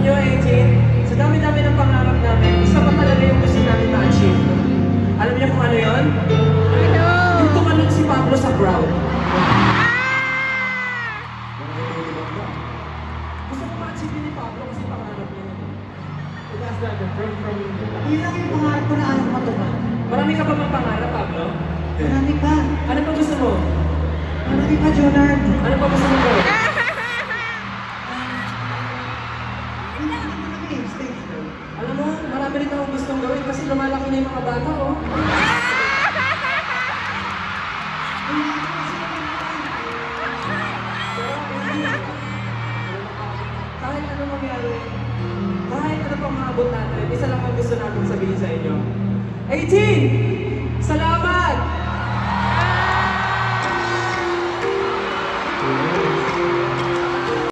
nyo, 18, sa dami-dami ng pangarap namin, isa pa talaga yung gusto namin ma-achieve. Alam niyo kung ano yun? Ano? Yung tumalon si Pablo sa crowd. Gusto ko ma-achieve ni Pablo kasi pangarap niya. Yun lang yung pangarap ko na ano matupad. Marami ka pa bang pangarap, Pablo? Marami pa. Ano pa gusto mo? Marami pa, Jonard. Ano pa gusto mo ko? Alam mo, marami rin akong gustong gawin kasi lumalaki na yung mga bata, oh. Kahit ano mangyari, kahit ano pang maabot natin, isa lang ang gusto natin sabihin sa inyo. 18! Salamat!